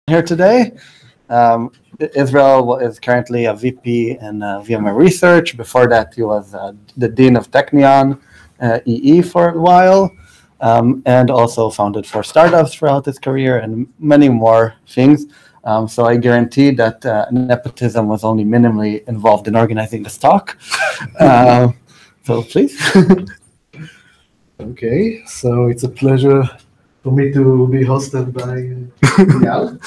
here today. Israel is currently a VP in VMware Research. Before that, he was the Dean of Technion EE for a while, and also founded 4 startups throughout his career and many more things. So I guarantee that nepotism was only minimally involved in organizing this talk. So please. Okay, so it's a pleasure for me to be hosted by Eyal.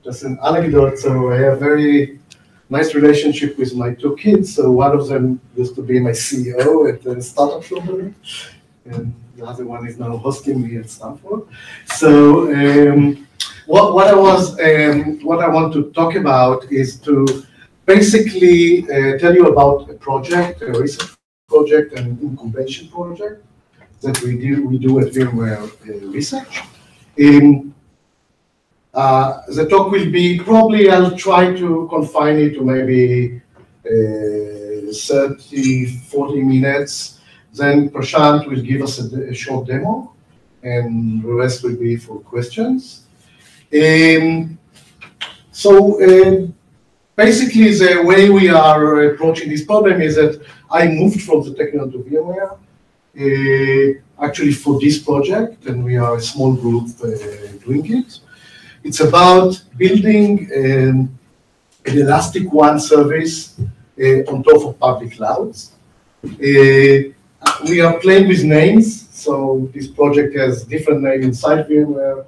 Just an anecdote, so I have a very nice relationship with my 2 kids. So one of them used to be my CEO at the startup company, and the other one is now hosting me at Stanford. So what I want to talk about is to basically tell you about a project, a research project, and incubation project that we do at VMware Research. The talk will be probably, I'll try to confine it to maybe 30, 40 minutes. Then Prashant will give us a short demo, and the rest will be for questions. Basically, the way we are approaching this problem is that I moved from the Technion to VMware, actually for this project, and we are a small group doing it. It's about building an Elastic One service on top of public clouds. We are playing with names, so this project has different names inside VMware.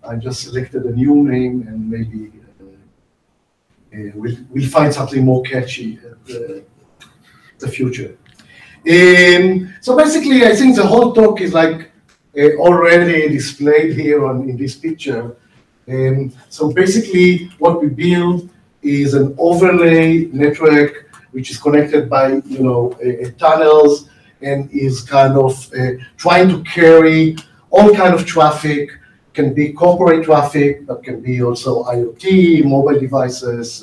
I just selected a new name, and maybe we'll find something more catchy at the future. So basically, I think the whole talk is like already displayed here in this picture. So basically, what we build is an overlay network which is connected by tunnels and is kind of trying to carry all kind of traffic. Can be corporate traffic, but can be also IoT, mobile devices,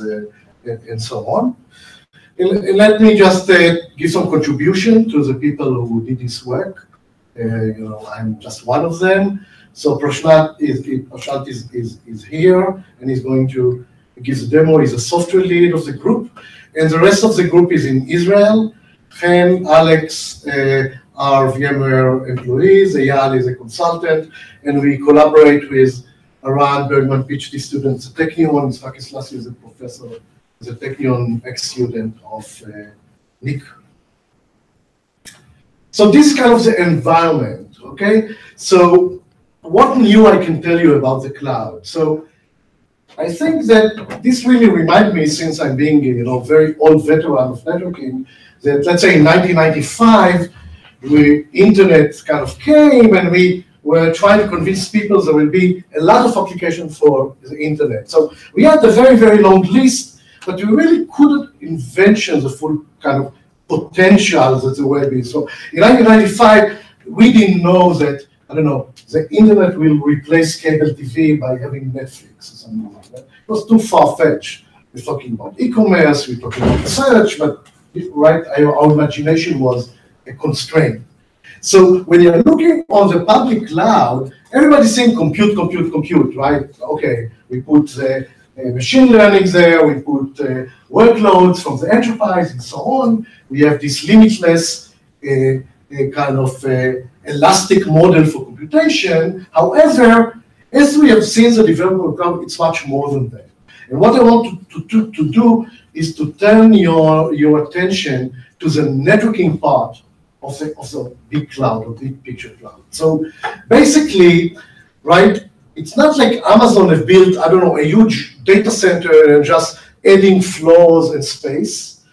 and so on. And let me just give some contribution to the people who did this work. I'm just one of them. So Prashant is here, and he's going to give the demo. He's a software lead of the group, and the rest of the group is in Israel. Chen, Alex are VMware employees. Eyal is a consultant, and we collaborate with Aran Bergman, PhD student at Technion. Sakis Lassi is a professor, is a Technion ex-student of Nick. So this is kind of the environment, okay? So what new I can tell you about the cloud? So I think that this really reminds me, since I'm being very old veteran of networking, that let's say in 1995, the internet kind of came, and we were trying to convince people there will be a lot of applications for the internet. So we had a very, very long list, but we really couldn't envision the full kind of potential that the web is. So in 1995, we didn't know that, the internet will replace cable TV by having Netflix or something like that. It was too far-fetched. We're talking about e-commerce, we're talking about search, but our imagination was a constraint. So when you're looking on the public cloud, everybody's saying compute, right? Okay, we put machine learning there, we put workloads from the enterprise and so on. We have this limitless kind of elastic model for computation. However, as we have seen the development of cloud, it's much more than that. And what I want to do is to turn your attention to the networking part of the big cloud, or big picture cloud. So basically, right, it's not like Amazon have built, a huge data center and just adding floors and space.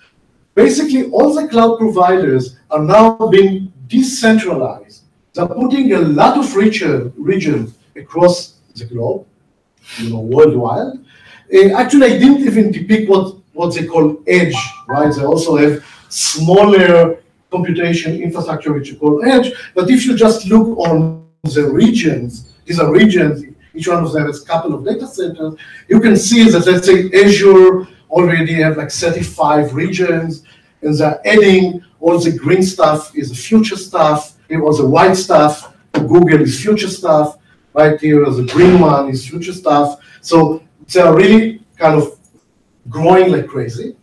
Basically, all the cloud providers are now being decentralized. They're putting a lot of regions across the globe, worldwide. Actually, I didn't even depict what they call edge, right? They also have smaller computation infrastructure, which you call edge. But if you just look on the regions, these are regions, each one of them has a couple of data centers, you can see that, let's say, Azure already have like 35 regions, and they're adding all the green stuff is future stuff, and all the white stuff, Google is future stuff. right here, the green one is future stuff. So they are really kind of growing like crazy.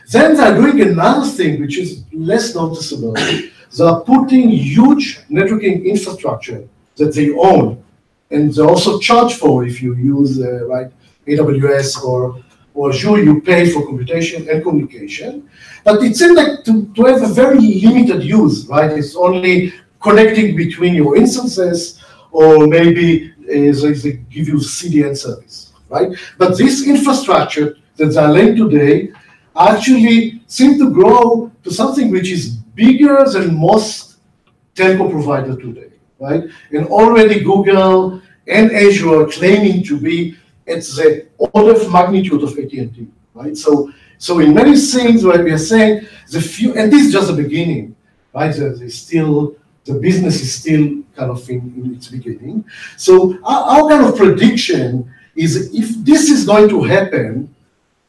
Then they're doing another thing which is less noticeable. They are putting huge networking infrastructure that they own, and they also charge for if you use right AWS or Azure, you pay for computation and communication. But it seems like to have a very limited use, right? It's only connecting between your instances, or maybe they give you CDN service, right? But this infrastructure that they are laying today actually seem to grow to something which is bigger than most telco providers today, right? And already Google and Azure are claiming to be at the order of magnitude of AT&T, right? So in many things, what we are saying, and this is just the beginning, right? The business is still kind of in its beginning. So our kind of prediction is if this is going to happen,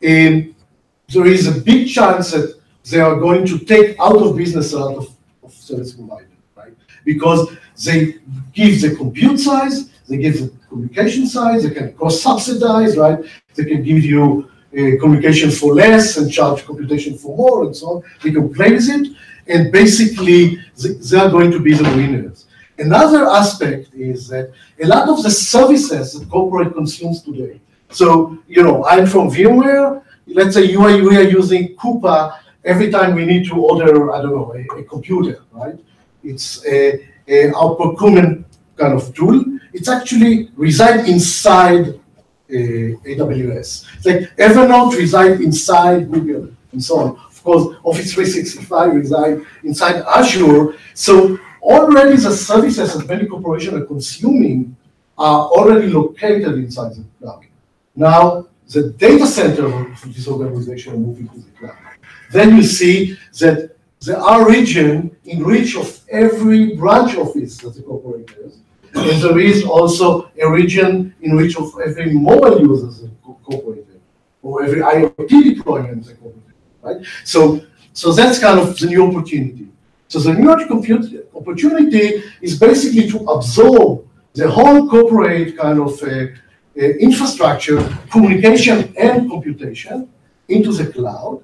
there is a big chance that they are going to take out of business a lot of service providers, right? Because they give the compute size, they give the communication size, they can cross-subsidize, right? They can give you communication for less and charge computation for more and so on. They can play with it, and basically they are going to be the winners. Another aspect is that a lot of the services that corporate consumes today. So, I'm from VMware. Let's say we are using Coupa every time we need to order, I don't know, a computer, right? It's our procurement kind of tool. It's actually reside inside AWS. It's like Evernote reside inside Google and so on. Of course, Office 365 reside inside Azure. So already the services that many corporations are consuming are already located inside the cloud. Now, the data center of this organization are moving to the cloud. Then you see that there are regions in reach of every branch office that the corporate has. And there is also a region in reach of every mobile user that the corporate has, or every IoT deployment that the corporate has, right? So that's kind of the new opportunity. So the new opportunity is basically to absorb the whole corporate kind of infrastructure, communication and computation into the cloud.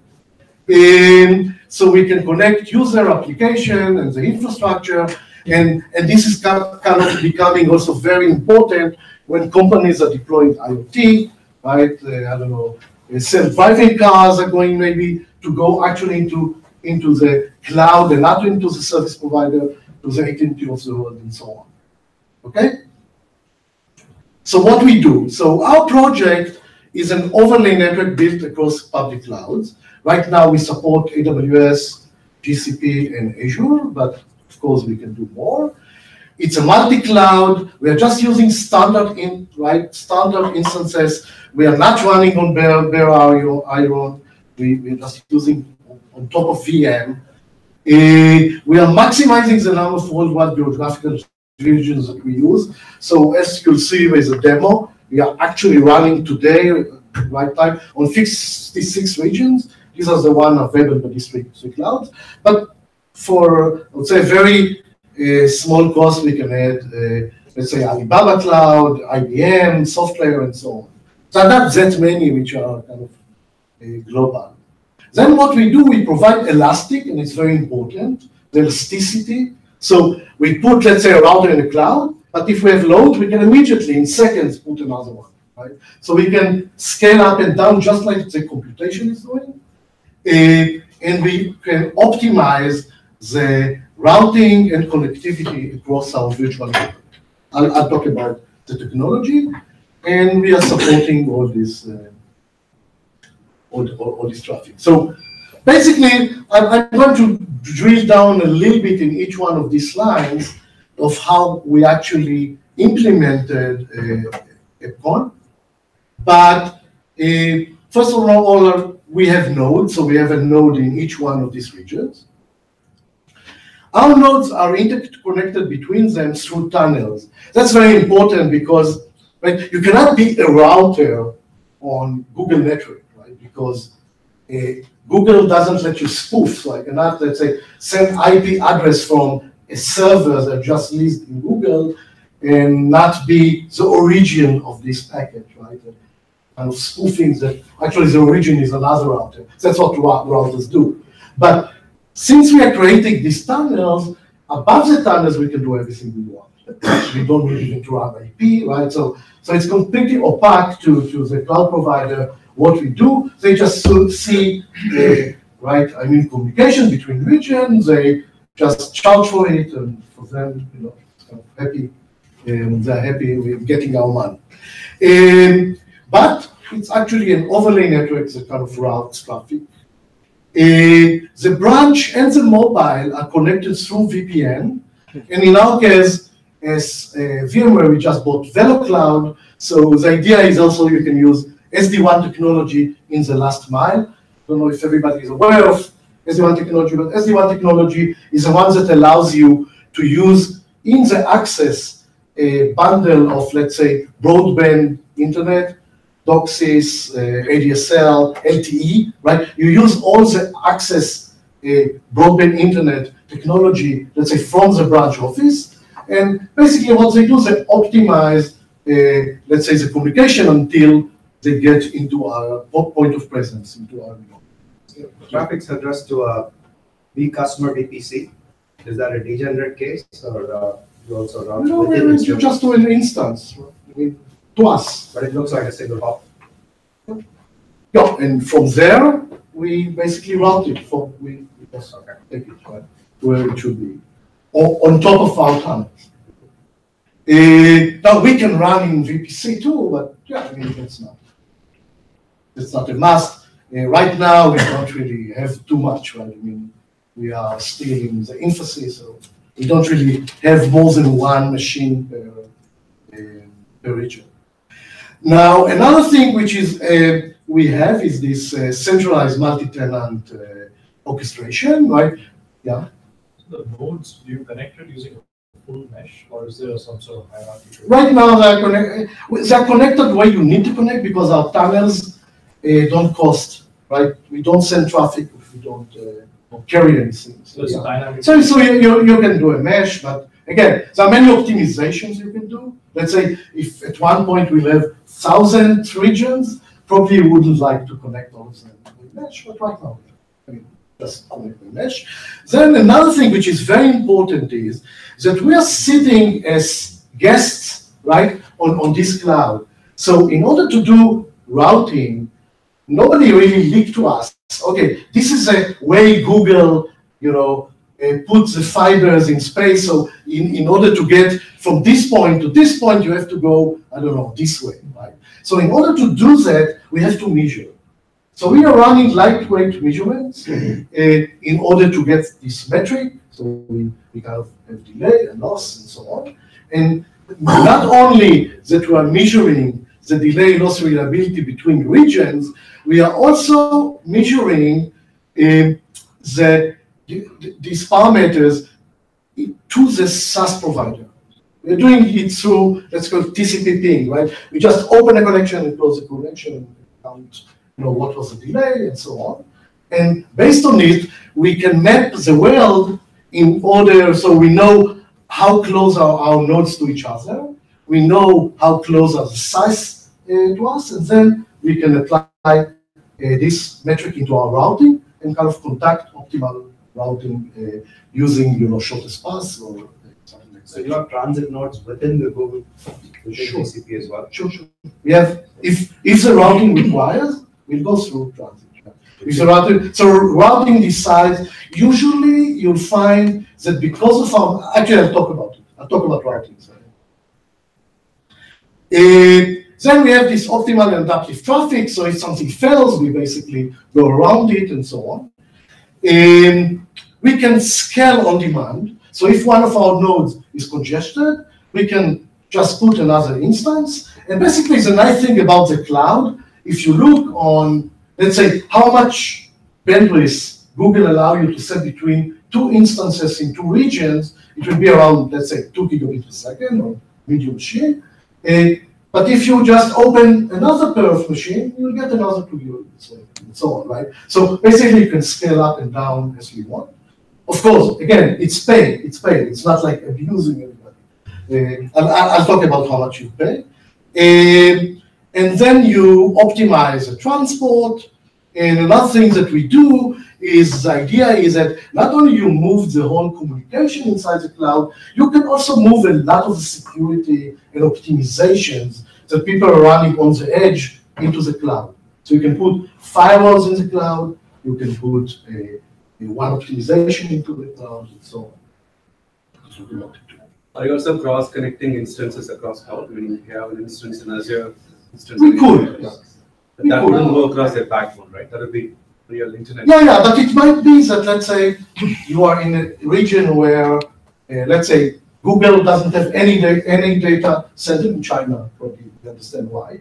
So we can connect user application and the infrastructure, and this is kind of becoming also very important when companies are deploying IoT, right? I don't know, self-driving cars are going maybe to go actually into the cloud and not into the service provider, to the AT&T of the world and so on, okay? So what we do, so our project is an overlay network built across public clouds. Right now we support AWS, GCP, and Azure, but of course we can do more. It's a multi-cloud. We are just using standard instances. We are not running on bare iron. We're just using on top of VM. We are maximizing the number of worldwide geographical regions that we use. So as you'll see with the demo, we are actually running today, right time, on 56 regions. These are the ones available by these three clouds. But for, I would say, very small cost, we can add, let's say, Alibaba Cloud, IBM, software, and so on. So not that many which are kind of global. Then what we do, we provide elastic, and it's very important, the elasticity. So we put, let's say, a router in the cloud, but if we have load, we can immediately, in seconds, put another one, right? So we can scale up and down just like the computation is doing. And we can optimize the routing and connectivity across our virtual network. I'll talk about the technology, and we are supporting all this all this traffic. So basically, I'm going to drill down a little bit in each one of these lines of how we actually implemented EPCON. But first of all, we have nodes, so we have a node in each one of these regions. Our nodes are interconnected between them through tunnels. That's very important because, right, you cannot be a router on Google network, right? Because Google doesn't let you spoof, so I cannot, let's say, send IP address from a server that just listed in Google and not be the origin of this packet, right? Kind of spoofing that actually the origin is another router. That's what routers do. But since we are creating these tunnels, above the tunnels we can do everything we want. We don't need even to run IP, right? So it's completely opaque to the cloud provider what we do. They just see, right? I mean, communication between regions. They just charge for it, and for them, it's kind of happy. They're happy with getting our money. But it's actually an overlay network that kind of routes traffic. The branch and the mobile are connected through VPN. And in our case, as VMware, we just bought VeloCloud. So the idea is also you can use SD-WAN technology in the last mile. I don't know if everybody is aware of SD-WAN technology, but SD-WAN technology is the one that allows you to use in the access a bundle of, let's say, broadband internet, DOCSIS, ADSL, LTE, right? You use all the access broadband internet technology, let's say, from the branch office. And basically what they do, they optimize, let's say, the communication until they get into our point of presence, into our traffic's addressed to a customer VPC. Is that a degenerate case, or you also route within it? You just do an instance, I mean, to us. But it looks like a single hop. Yeah, and from there, we basically route it for, we just take it right where it should be, or on top of our tunnels. Now we can run in VPC too, but yeah, I mean, it's not a must. Right now, we don't really have too much, right? I mean, we are still in the infancy, so we don't really have more than one machine per region. Now, another thing which is we have is this centralized multi-tenant orchestration, right? Yeah. So the nodes, do you connect it using a full mesh, or is there some sort of hierarchy? Right now, they're connected where you need to connect because our tunnels don't cost, right? We don't send traffic if we don't carry anything. So it's dynamic. So you can do a mesh, but again, there are many optimizations you can do. Let's say if at one point we have 1,000 regions, probably you wouldn't like to connect all of them with mesh, but right now, I mean, just connect with mesh. Then another thing which is very important is that we are sitting as guests, right, on this cloud. So in order to do routing, nobody really leaked to us, okay, this is a way Google, puts the fibers in space. So in order to get from this point to this point, you have to go, I don't know, this way, right? So in order to do that, we have to measure. So we are running lightweight measurements in order to get this metric. So we kind of have delay and loss and so on. And not only that we are measuring the delay, loss, reliability between regions, we are also measuring these parameters to the SaaS provider. We're doing it through, let's call it TCP ping, right? We just open a connection and close the connection and count, what was the delay and so on. And based on it, we can map the world in order, so we know how close are our nodes to each other. We know how close are the size to us, and then we can apply this metric into our routing and kind of conduct optimal routing using shortest path or something like that. So you have transit nodes within the Google Sure. TCP as well? Sure. We have, if the routing requires, we'll go through transit. If the routing, so routing decides, usually you'll find that because of our, actually I'll talk about it. I'll talk about routing. Then we have this optimal and adaptive traffic. So if something fails, we basically go around it and so on. We can scale on demand. So if one of our nodes is congested, we can just put another instance. And basically the nice thing about the cloud, if you look on, let's say, how much bandwidth Google allow you to set between two instances in two regions, it will be around, let's say, 2 gigabits per second or medium machine. But if you just open another pair of machine, you'll get another 2 gigabits and so on, right? So basically you can scale up and down as we want. Of course, again, it's paid. It's not like abusing everybody. I'll talk about how much you pay. And then you optimize the transport. And another thing that we do is, the idea is that not only you move the whole communication inside the cloud, you can also move a lot of the security and optimizations that people are running on the edge into the cloud. So you can put firewalls in the cloud, you can put a one optimization into the cloud, and so on. That's what we want to do. Are you also cross-connecting instances across cloud? Meaning you have an instance in Azure, instance We in could. AWS. But that wouldn't go across a backbone, right? That would be real internet. Yeah, but it might be that, let's say, you are in a region where, let's say, Google doesn't have any data center in China. Probably you understand why.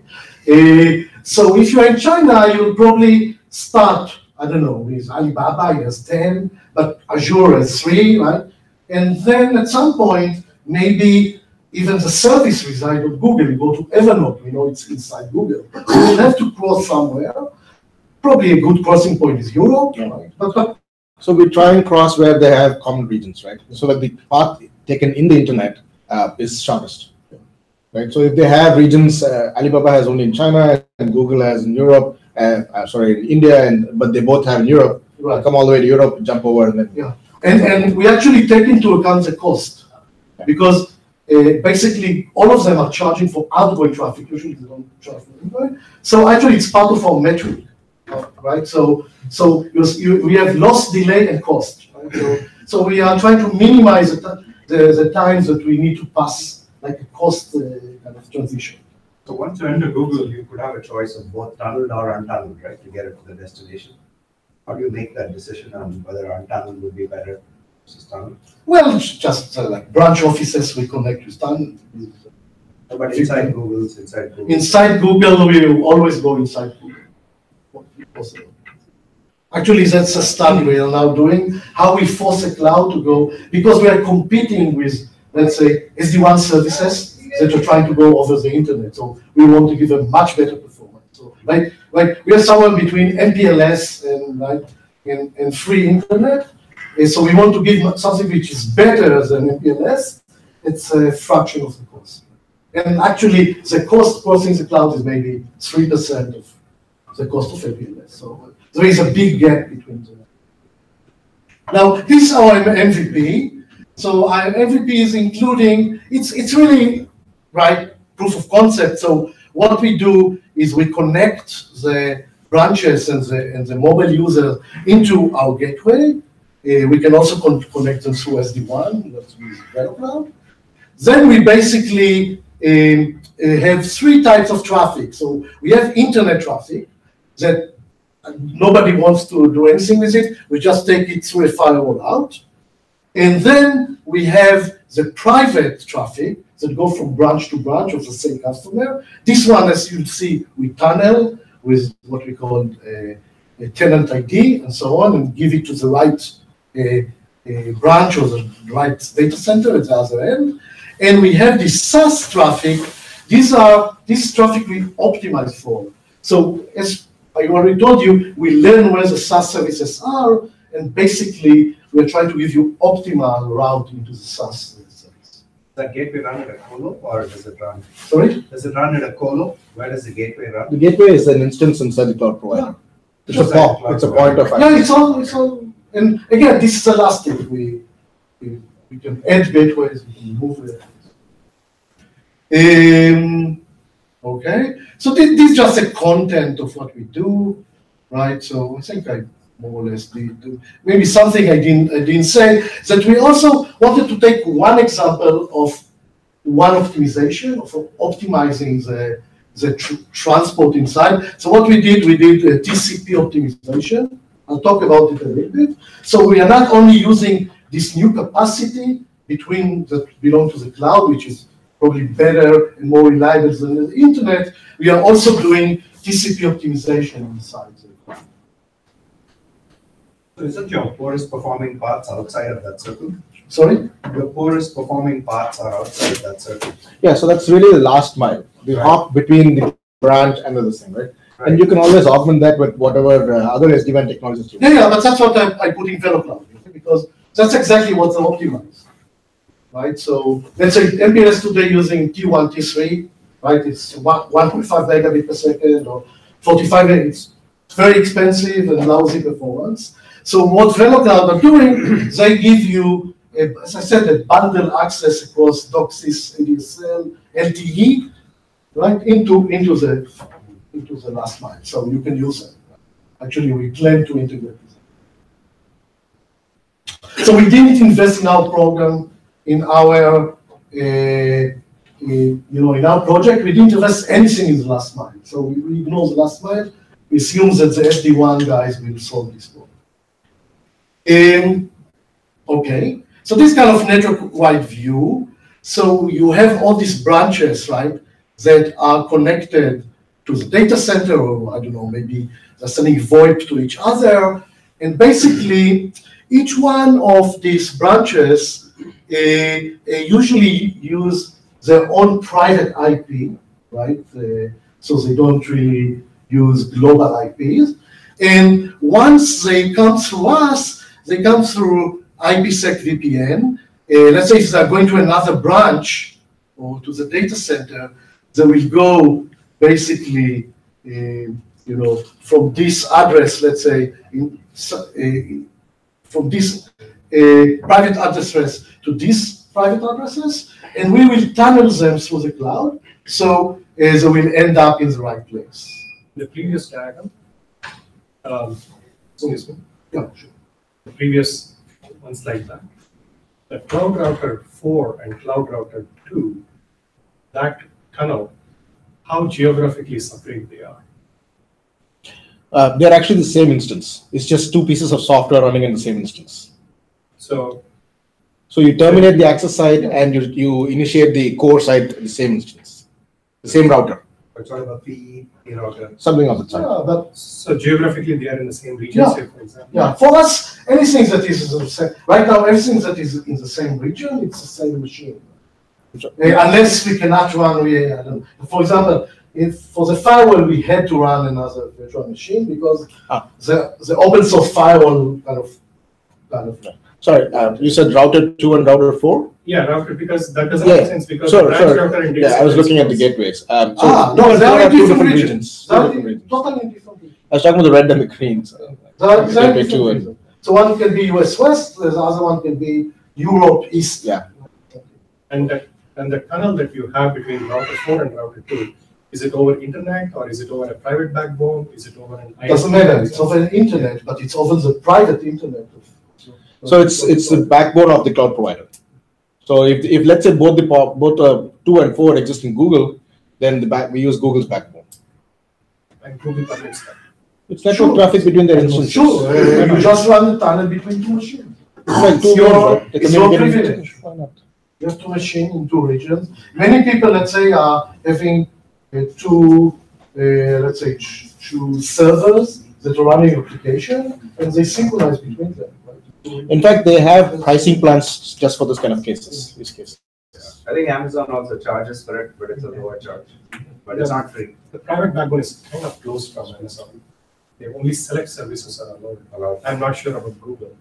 So if you're in China, you'll probably start, I don't know, with Alibaba, it has 10, but Azure has 3, right? And then at some point, maybe even the service reside on Google. You go to Evernote, we know it's inside Google. So you'll have to cross somewhere. Probably a good crossing point is Europe, right? But so we try and cross where they have common regions, right? So that the path taken in the internet is shortest, right? So if they have regions, Alibaba has only in China and Google has in Europe, sorry, in India, but they both have in Europe. right. Come all the way to Europe, jump over, and then Yeah, and we actually take into account the cost, because basically all of them are charging for outgoing traffic. Usually they don't charge for ingoing. So actually it's part of our metric, right? So we have loss, delay, and cost. Right? So we are trying to minimize the times that we need to pass, like a cost kind of transition. So once you enter Google, you could have a choice of both tunneled or untunneled, right, to get it to the destination. How do you make that decision on whether untunneled would be better versus tunneled? Well, it's just like branch offices we connect with tunnel. But inside Google. Inside Google, we always go inside Google. What is possible. Actually, that's a study we are now doing, how we force a cloud to go, because we are competing with, let's say, SD-WAN services that are trying to go over the internet. So we want to give a much better performance. So like we are somewhere between MPLS and free internet. And so we want to give something which is better than MPLS. It's a fraction of the cost. And actually, the cost crossing the cloud is maybe 3% of the cost of MPLS. So there is a big gap between them. Now, this is our MVP. So our MVP is including, it's really, right, proof of concept. So what we do is we connect the branches and the mobile users into our gateway. We can also connect them through SD-WAN, that's with VeloCloud. Then we basically have 3 types of traffic. So we have internet traffic that nobody wants to do anything with it. We just take it through a firewall out. And then we have the private traffic that go from branch to branch of the same customer. This one, as you see, we tunnel with what we call a tenant ID and so on, and give it to the right branch or the right data center at the other end. And we have this SaaS traffic. This traffic we optimize for. So as I already told you, we learn where the SaaS services are, and basically we're trying to give you optimal route into the SaaS service. Does that gateway run at a colo, or does it run? Sorry? Does it run at a colo? Where does the gateway run? the gateway is an instance inside the cloud provider. Yeah. It's a POP. It's a point of Yeah, it's all. And again, this is elastic. We can add gateways, we can move it. Okay, so this is just the content of what we do, right? So I think I more or less did. Maybe something I didn't say, that we also wanted to take one example of one optimization, of optimizing the transport inside. So what we did a TCP optimization. I'll talk about it a little bit. So we are not only using this new capacity between that belong to the cloud, which is probably better and more reliable than the internet, we are also doing TCP optimization inside the cloud. So isn't your poorest performing parts outside of that circle? Sorry? Your poorest performing parts are outside of that circle. Yeah, so that's really the last mile, the hop between the branch and the thing, right? And you can always augment that with whatever other SD-WAN technologies you Yeah, but that's what I put in VeloCloud, because that's exactly what's optimized. right? So let's say MPLS today using T1, T3, right? It's 1.5 megabit per second or 45 minutes. It's very expensive and lousy performance. So what VeloCloud are doing, they give you, as I said, a bundle access across DOCSIS, ADSL, LTE, right, into the last mile. So you can use it. Actually, we plan to integrate this. So we didn't invest in our program, in our in our project. We didn't invest anything in the last mile. So we ignore the last mile. We assume that the SD1 guys will solve this problem. Okay, so this kind of network-wide view. So you have all these branches, right, that are connected to the data center, or I don't know, maybe they're sending VoIP to each other. And basically, each one of these branches usually use their own private IP, right? So they don't really use global IPs. And once they come through us, they come through IPsec VPN. Let's say if they're going to another branch or to the data center, they will go basically, from this address, let's say, from this private address to these private addresses, and we will tunnel them through the cloud, so they will end up in the right place. The previous diagram, excuse me. Yeah, sure. The previous one slide back, the Cloud Router 4 and Cloud Router 2, that tunnel, how geographically separate they are? They're actually the same instance. It's just two pieces of software running in the same instance. So you terminate the access side and you initiate the core side at the same instance, the same router. It's all about PE router. Something of the type. Yeah, but so geographically they are in the same region, Yeah. say, for example. yeah, for us, anything that is in the same, right now, everything that is in the same region, it's the same machine. Unless we cannot run, for example, if for the firewall we had to run another virtual machine because the open source firewall kind of. Sorry, you said router 2 and router 4? Yeah, router, because that doesn't make sense because the Sure, branch sure. router and Yeah, I was looking at the data gateways. No, they are in different regions. Two different regions. Totally different regions. I was talking about the red and the green. So. They are Gateway different 2 and regions. So one can be US West, the other one can be Europe East. Yeah. and the tunnel that you have between router 4 and router 2, is it over internet or is it over a private backbone? Is it over an ISP? Doesn't matter. It's over the internet, but it's over the private internet. So it's the backbone of the cloud provider. So if let's say both 2 and 4 exist in Google, then we use Google's backbone. And Google permits that. It's network traffic between their instances. Sure, you just run the tunnel between two machines. It's like two It's your- nodes, right? They it's your communicate in- privilege. Why not? You have two machines in two regions. Many people, let's say, are having two, let's say, two servers that are running application, and they synchronize between them. Right? In fact, they have pricing plans just for this kind of cases. Use case. I think Amazon also charges for it, but it's a lower charge. But it's not free. The private backbone is kind of closed from Amazon. They only select services are allowed. I'm not sure about Google.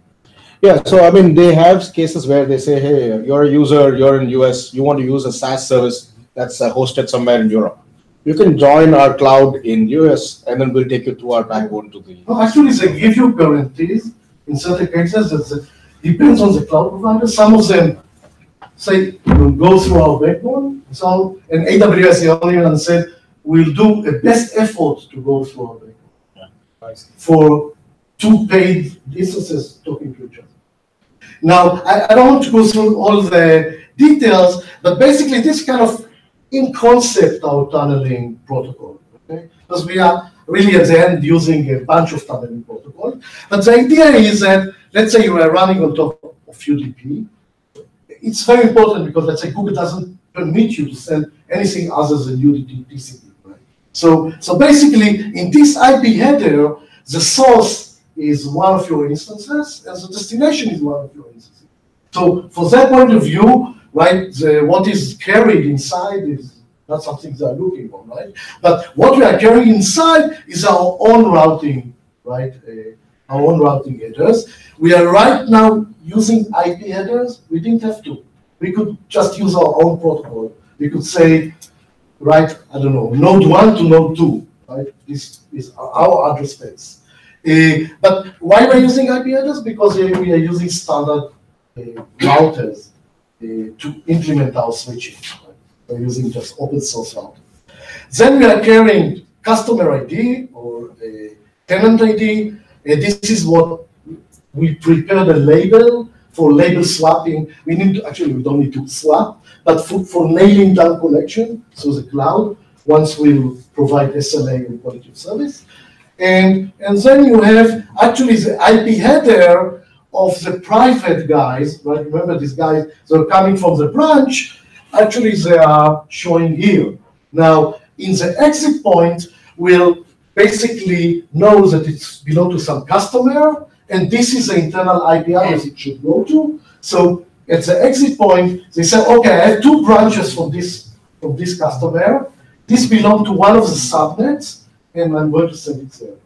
Yeah, so I mean, they have cases where they say, hey, you're a user, you're in US, you want to use a SaaS service that's hosted somewhere in Europe. You can join our cloud in US, and then we'll take you to our backbone to the. No, actually, they give you guarantees in certain cases. That depends on the cloud provider. Some of them say we'll go through our backbone. So, and AWS, the only one said we'll do a best effort to go through our backbone. Yeah. For two paid instances talking to each other. Now, I don't want to go through all the details, but basically this kind of in concept our tunneling protocol, okay? Because we are really at the end using a bunch of tunneling protocols. But the idea is that, let's say you are running on top of UDP. It's very important because, let's say, Google doesn't permit you to send anything other than UDP TCP, right? So basically, in this IP header, the source is one of your instances, and the destination is one of your instances. So from that point of view, right, what is carried inside is not something they are looking for, right? But what we are carrying inside is our own routing, right? Our own routing headers. We are right now using IP headers. We didn't have to. we could just use our own protocol. We could say, right, I don't know, node 1 to node 2, right? This is our address space. But why we're using IP address? Because we are using standard routers to implement our switching. Right? We're using just open source routers. Then we are carrying customer ID or tenant ID. This is what we prepare the label for label swapping. We need to, actually, we don't need to swap, but for nailing down connection through the cloud, once we'll provide SLA and quality of service. And then you have actually the IP header of the private guys, right? Remember these guys, they're coming from the branch, actually they are showing here. Now, in the exit point, we'll basically know that it's belong to some customer, and this is the internal IP address it should go to. So at the exit point, they say, okay, I have 2 branches from this customer. This belongs to one of the subnets, and I'm going to send it there.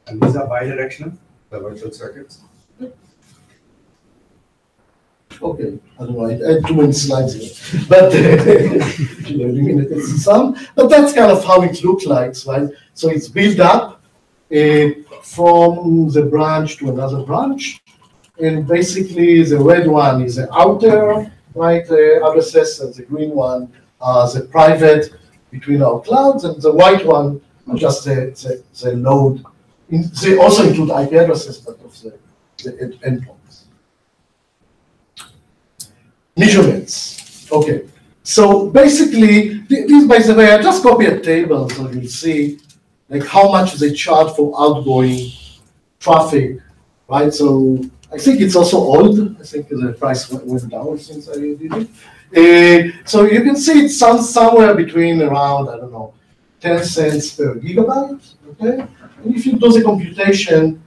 And these are bidirectional, the virtual circuits? Okay, I don't know, I had too many slides here, but eliminated some. But that's kind of how it looks like, right? So it's built up from the branch to another branch, and basically the red one is the outer, right, addresses, and the green one the private between our clouds, and the white one are just the load. They also include IP addresses, but of the endpoints. Measurements. Okay. So basically, this, by the way, I just copy a table so you'll see like how much they charge for outgoing traffic, right? So I think it's also old. I think the price went down since I did it. So you can see it's somewhere between around, I don't know, 10 cents per gigabyte, okay? And if you do the computation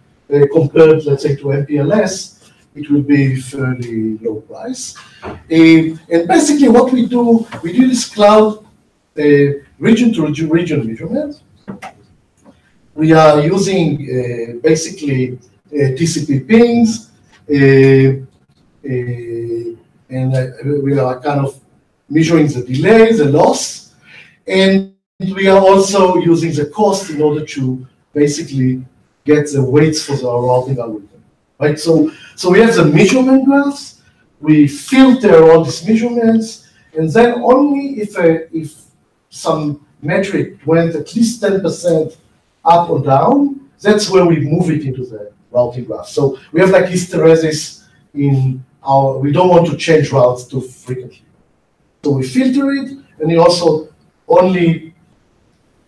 compared, let's say, to MPLS, it will be fairly low price. And basically what we do this cloud region to region measurement. We are using basically TCP pings, and we are kind of measuring the delay, the loss, and we are also using the cost in order to basically get the weights for the routing algorithm. Right, so we have the measurement graphs. We filter all these measurements, and then only if some metric went at least 10% up or down, that's where we move it into the routing graph. So we have like hysteresis in our. We don't want to change routes too frequently, so we filter it, and we also only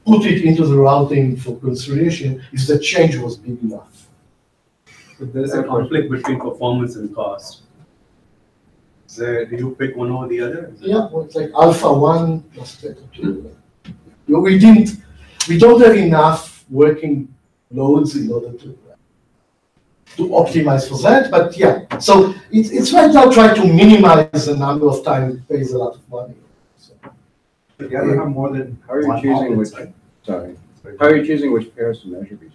put it into the routing for consideration if the change was big enough. But there's a conflict between performance and cost. Do you pick one over the other? Yeah, well, it's like alpha 1 plus beta 2. We don't have enough working loads in order to optimize for that, but yeah. So it's right now trying to minimize the number of times it pays a lot of money. So, But you have more than How are you one choosing which? outlet, Sorry. How are you choosing which pairs to measure between?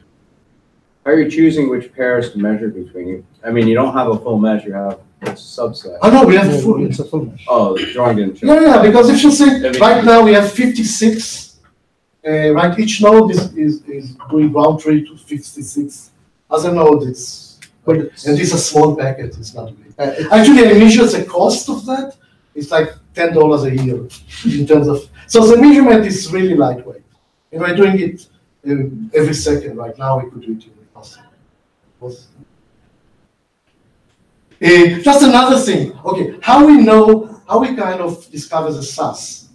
How are you choosing which pairs to measure between? I mean, you don't have a full mesh; you have a subset. oh no, we have a full. It's a full mesh. Oh, the drawing didn't show. Yeah, because if you see, Everything. right now we have 56. Right, each node is doing round trip to 56. Other node it's, and this is a small packet. It's not big. Actually, I measure the cost of that. It's like $10 a year in terms of. So the measurement is really lightweight, and we're doing it every second. Right now, we could do it in the past. Just another thing. Okay, how we kind of discover the SAS.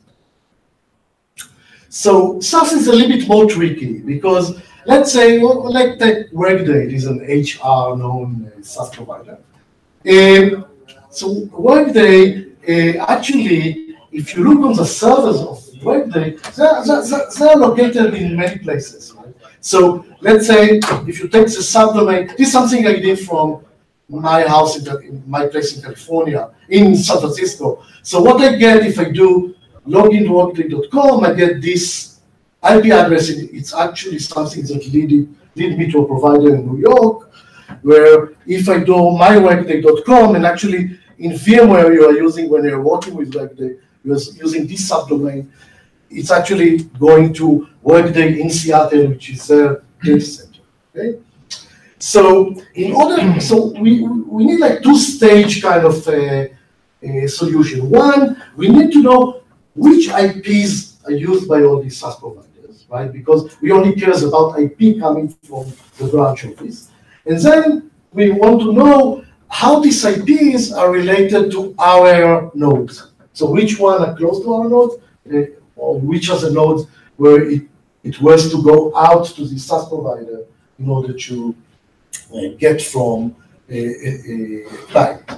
So SAS is a little bit more tricky because let's say, like take Workday, it is an HR known SAS provider. So Workday, actually, if you look on the servers of Workday, they're located in many places, right? So let's say if you take the subdomain, this is something I did from my house in my place in California, in San Francisco. So what I get if I do login to workday.com, I get this IP address. It's actually something that lead me to a provider in New York, where if I do myworkday.com, and actually in VMware you are using when you're working with like you're using this subdomain, it's actually going to Workday in Seattle, which is a data center. Okay. So we need like two-stage kind of solution. One, we need to know which IPs are used by all these SaaS providers, right? Because we only care about IP coming from the branch office. And then we want to know how these IPs are related to our nodes. So which one are close to our nodes, or which are the nodes where it was to go out to the SaaS provider in order to get from a client.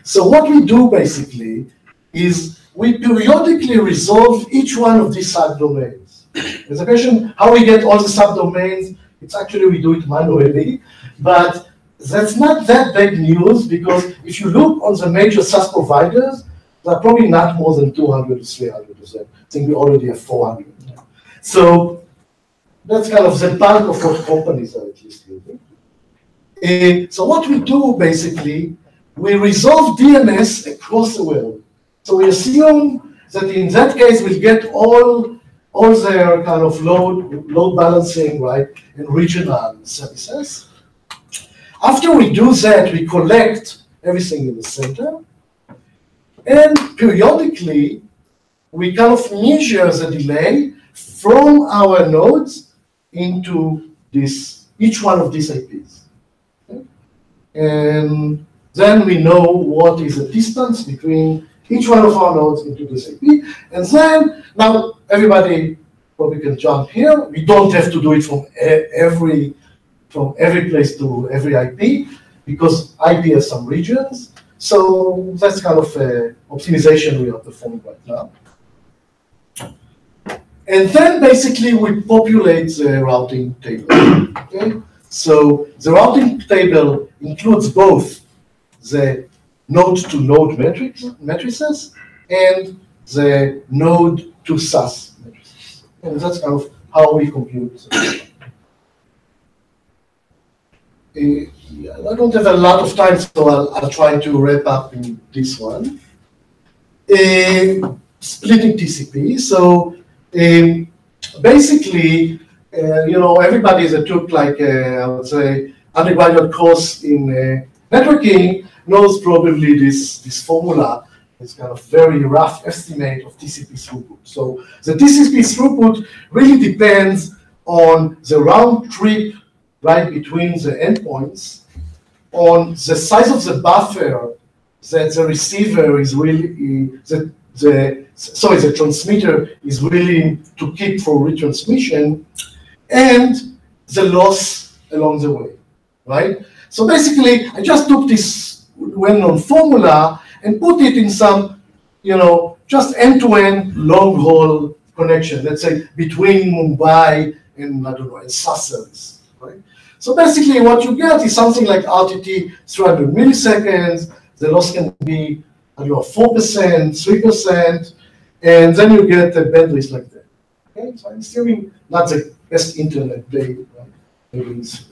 So what we do basically is we periodically resolve each one of these subdomains. There's a question how we get all the subdomains. It's actually we do it manually, but that's not that big news because if you look on the major SaaS providers, there are probably not more than 200 or 300 of them. I think we already have 400 now. So that's kind of the bulk of what companies are at least using. So what we do basically, we resolve DNS across the world. So we assume that in that case we'll get all their kind of load balancing, right, and regional services. After we do that, we collect everything in the center, and periodically we kind of measure the delay from our nodes into each one of these IPs. And then we know what is the distance between each one of our nodes into this IP. And then, now everybody probably can jump here. We don't have to do it from every place to every IP, because IP has some regions. So that's kind of optimization we are performing right now. And then basically we populate the routing table. Okay? So the routing table includes both the node-to-node matrices and the node-to-SAS matrices. And that's kind of how we compute. I don't have a lot of time, so I'll try to wrap up in this one. Splitting TCP. So basically, everybody that took like I would say undergraduate course in networking knows probably this formula. It's kind of very rough estimate of TCP throughput. So the TCP throughput really depends on the round trip right between the endpoints, on the size of the buffer that the receiver is really the transmitter is willing to keep for retransmission, and the loss along the way, right? So basically, I just took this well-known formula and put it in some, just end-to-end long-haul connection, let's say between Mumbai and, I don't know, and SAS service, right? So basically what you get is something like RTT 300 milliseconds, the loss can be, I don't know, 4%, 3%, and then you get a bandwidth like that. Okay, so I'm assuming not the best internet day, right? Maybe it's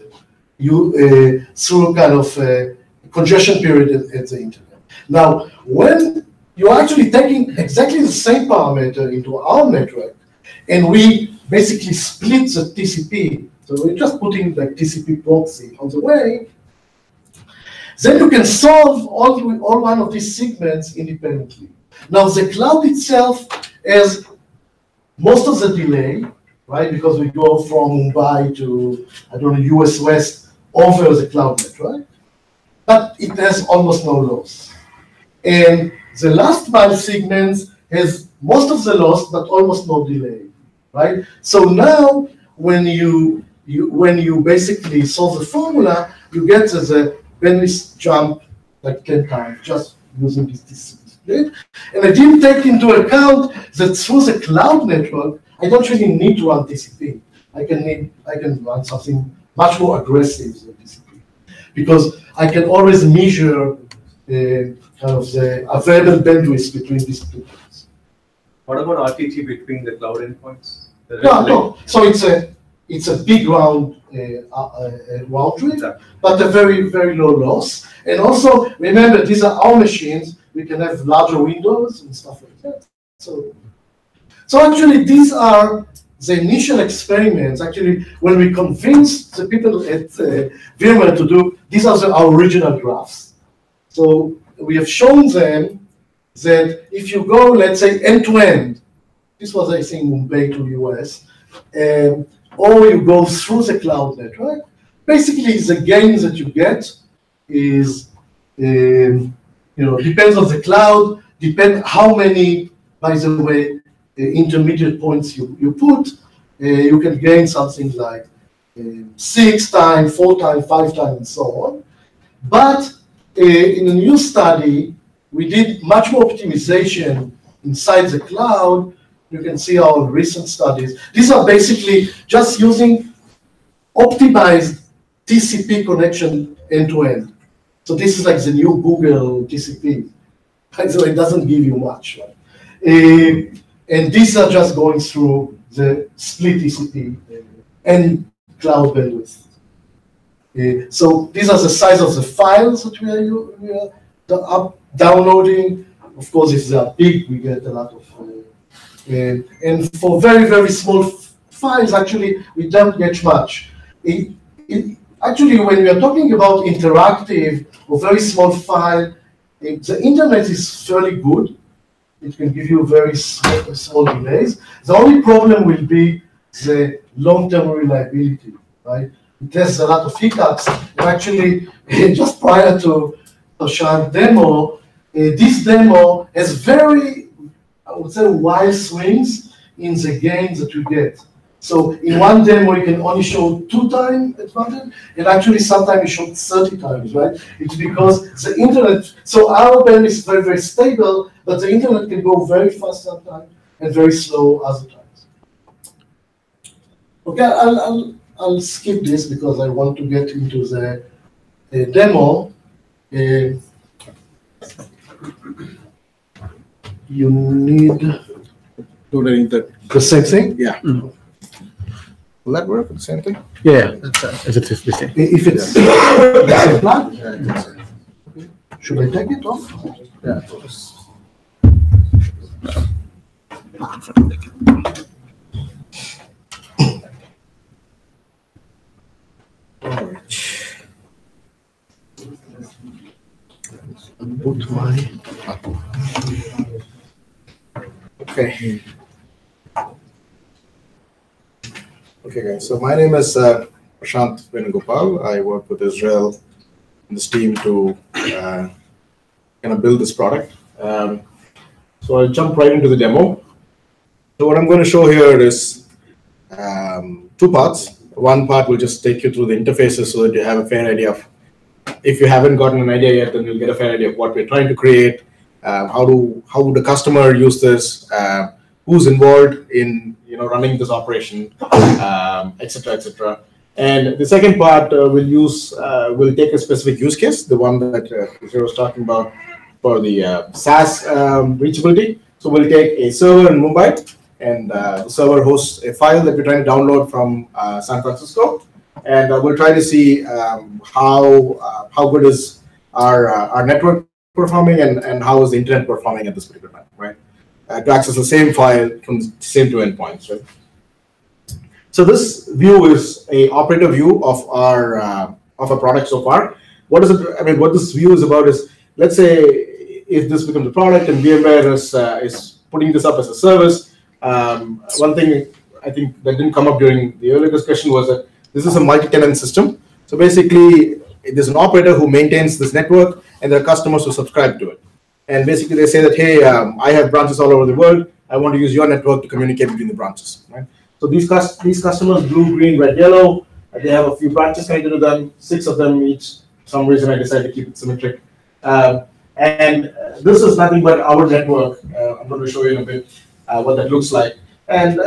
through kind of congestion period at the internet. Now, when you're actually taking exactly the same parameter into our network, and we basically split the TCP, so we're just putting like TCP proxy on the way, then you can solve all one of these segments independently. Now, the cloud itself has most of the delay, right? Because we go from Mumbai to, I don't know, US West over the cloud network, but it has almost no loss. And the last mile segments has most of the loss, but almost no delay, right? So now, when you basically solve the formula, you get the bandwidth jump like 10 times just using this TCP split. And I didn't take into account that through the cloud network, I don't really need to run TCP. I can run something much more aggressive than TCP, because I can always measure kind of the available bandwidth between these two things. What about RTT between the cloud endpoints? No. So it's a big round round trip, but a very, very low loss. And also, remember, these are our machines. We can have larger windows and stuff like that. So actually, these are the initial experiments. Actually, when we convinced the people at VMware to do, these are our original graphs. So we have shown them that if you go, let's say, end-to-end, this was, I think, Mumbai to US, or you go through the cloud network, basically the gain that you get is, depends on the cloud, depend how many, by the way, intermediate points you put, you can gain something like 6 times, 4 times, 5 times, and so on. But in a new study, we did much more optimization inside the cloud. You can see our recent studies. These are basically just using optimized TCP connection end-to-end. So this is like the new Google TCP. So it doesn't give you much. Right? And these are just going through the split TCP and cloud bandwidth. So these are the size of the files that we are downloading. Of course, if they are big, we get a lot of. And for very, very small files, actually, we don't get much. Actually, when we are talking about interactive or very small file, the internet is fairly good. It can give you very small delays. The only problem will be the long-term reliability, right? It has a lot of hiccups. And actually, just prior to Toshan's demo, this demo has very, I would say, wild swings in the gains that we get. So in one demo, you can only show 2 times advantage, and actually sometimes you show 30 times, right? It's because the internet, so our band is very, very stable, but the internet can go very fast sometimes and very slow other times. Okay, I'll skip this because I want to get into the demo. You need the same thing? Yeah. Mm. Will that work? The same thing? Yeah, is it the same? If it's the same plan, Yeah. should I take it off? Yeah. Put my. Okay. Okay, guys. So my name is Prashant Venugopal. I work with Israel and this team to kind of build this product. So I'll jump right into the demo. So what I'm going to show here is 2 parts. One part will just take you through the interfaces so that you have a fair idea of, if you haven't gotten an idea yet, then you'll get a fair idea of what we're trying to create, how would the customer use this, who's involved in running this operation, etc., etc. And the second part will take a specific use case, the one that Israel was talking about for the SaaS reachability. So we'll take a server in Mumbai, and the server hosts a file that we're trying to download from San Francisco, and we'll try to see how good is our network performing and how is the internet performing at this particular time, right? To access the same file from the same 2 endpoints, right? So this view is a operator view of our product so far. What is it? I mean, what this view is about is, let's say if this becomes a product and VMware is putting this up as a service. One thing I think that didn't come up during the earlier discussion was that this is a multi-tenant system. So basically, there's an operator who maintains this network, and there are customers who subscribe to it. And basically, they say that, hey, I have branches all over the world. I want to use your network to communicate between the branches. Right? So these customers, blue, green, red, yellow, they have a few branches connected to them, 6 of them each. For some reason, I decided to keep it symmetric. And this is nothing but our network. I'm going to show you in a bit what that looks like. And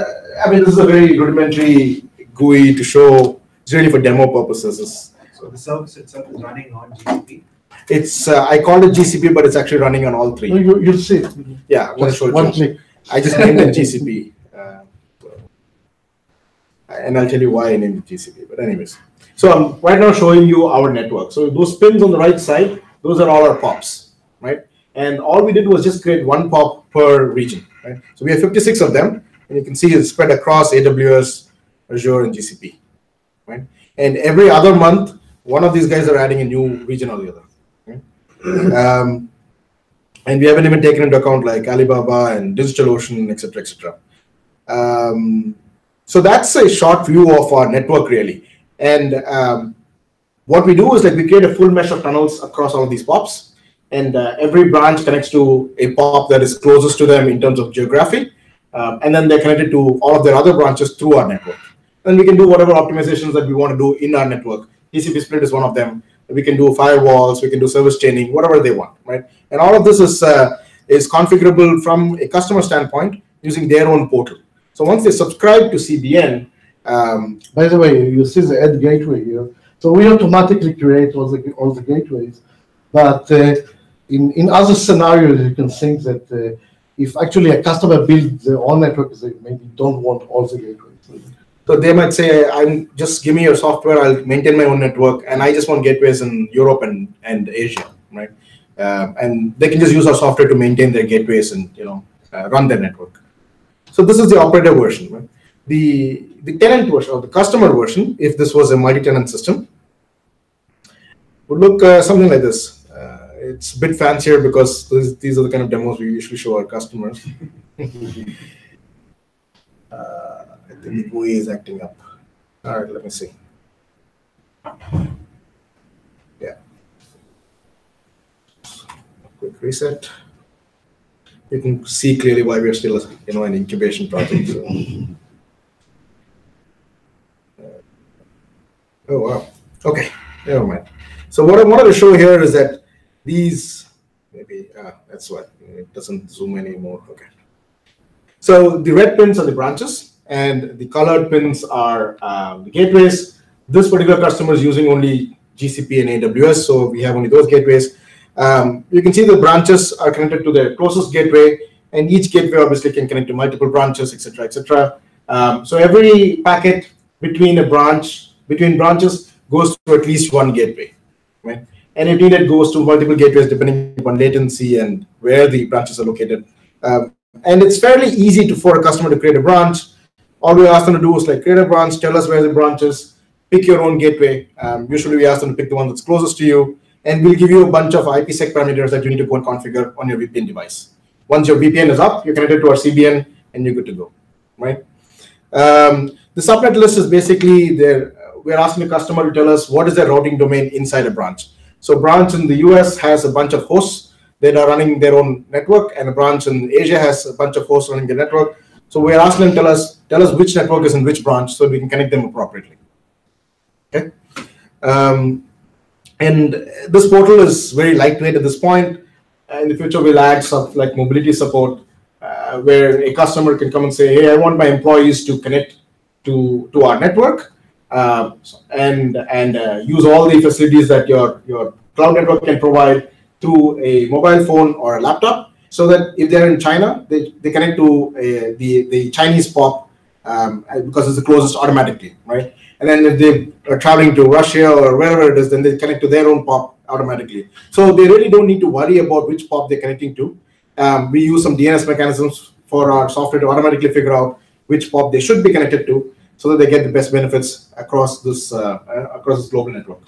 I mean, this is a very rudimentary GUI to show. It's really for demo purposes. So the service itself is running on GCP? It's I called it GCP, but it's actually running on all 3. You'll see. Yeah, I'm going to show it. One click. I just named it GCP. and I'll tell you why I named it GCP. But anyways, so I'm right now showing you our network. So those pins on the right side, those are all our POPs, right? And all we did was just create one POP per region, right? So we have 56 of them, and you can see it's spread across AWS, Azure, and GCP, right? And every other month, one of these guys are adding a new region or the other. Right? And we haven't even taken into account like Alibaba and DigitalOcean, et cetera, et cetera. So that's a short view of our network, really. And what we do is like we create a full mesh of tunnels across all of these POPs, and every branch connects to a POP that is closest to them in terms of geography, and then they're connected to all of their other branches through our network. And we can do whatever optimizations that we want to do in our network. TCP split is one of them. We can do firewalls, we can do service chaining, whatever they want, right? And all of this is configurable from a customer standpoint using their own portal. So once they subscribe to CBN, by the way, you see the add gateway here. So we automatically create all the gateways, but in other scenarios, you can think that if actually a customer builds their own network, they maybe don't want all the gateways. So they might say, "I'm just give me your software. I'll maintain my own network, and I just want gateways in Europe and Asia, right?" And they can just use our software to maintain their gateways and run their network. So this is the operator version, right? The tenant version or the customer version, if this was a multi-tenant system, would look something like this. It's a bit fancier because these are the kind of demos we usually show our customers. I think the GUI is acting up. All right, let me see. Yeah. Quick reset. You can see clearly why we are still, an incubation project. So. Oh wow. Okay, never mind. So what I wanted to show here is that these that's what it doesn't zoom anymore. Okay. So the red pins are the branches, and the colored pins are the gateways. This particular customer is using only GCP and AWS, so we have only those gateways. You can see the branches are connected to their closest gateway, and each gateway obviously can connect to multiple branches, etc., etc. So every packet between branches goes to at least one gateway, right? And if needed, goes to multiple gateways depending upon latency and where the branches are located. And it's fairly easy for a customer to create a branch. All we ask them to do is like create a branch, tell us where the branch is, pick your own gateway. Usually we ask them to pick the one that's closest to you, and we'll give you a bunch of IPsec parameters that you need to go and configure on your VPN device. Once your VPN is up, you're connected to our CBN, and you're good to go, right? The subnet list is basically there. We're asking the customer to tell us what is their routing domain inside a branch. So a branch in the US has a bunch of hosts that are running their own network, and a branch in Asia has a bunch of hosts running their network. So we're asking them to tell us which network is in which branch so we can connect them appropriately. Okay. And this portal is very lightweight at this point. In the future, we'll add stuff like mobility support, where a customer can come and say, "Hey, I want my employees to connect to our network and use all the facilities that your cloud network can provide through a mobile phone or a laptop, so that if they're in China, they connect to the Chinese POP because it's the closest automatically, right? And then if they are traveling to Russia or wherever it is, then they connect to their own POP automatically. So they really don't need to worry about which POP they're connecting to. We use some DNS mechanisms for our software to automatically figure out which POP they should be connected to, so that they get the best benefits across this global network.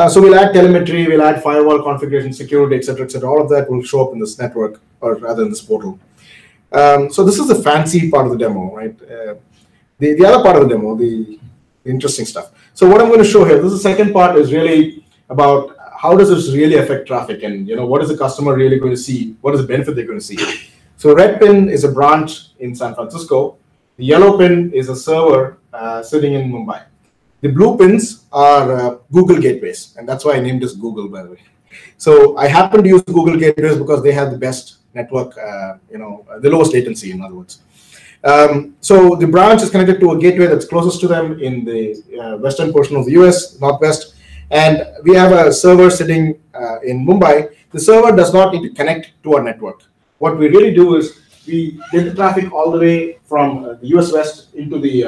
So we'll add telemetry, we'll add firewall configuration, security, etc., etc. All of that will show up in this network, or rather in this portal. So this is the fancy part of the demo, right? The other part of the demo, the interesting stuff. So what I'm going to show here, this is the second part, is really about how does this really affect traffic, and what is the customer really going to see? What is the benefit they're going to see? So red pin is a branch in San Francisco. The yellow pin is a server sitting in Mumbai. The blue pins are Google gateways, and that's why I named this Google, by the way. So I happen to use Google gateways because they have the best network, the lowest latency, in other words. So the branch is connected to a gateway that's closest to them in the western portion of the US, northwest, and we have a server sitting in Mumbai. The server does not need to connect to our network. What we really do is we get the traffic all the way from the US West into the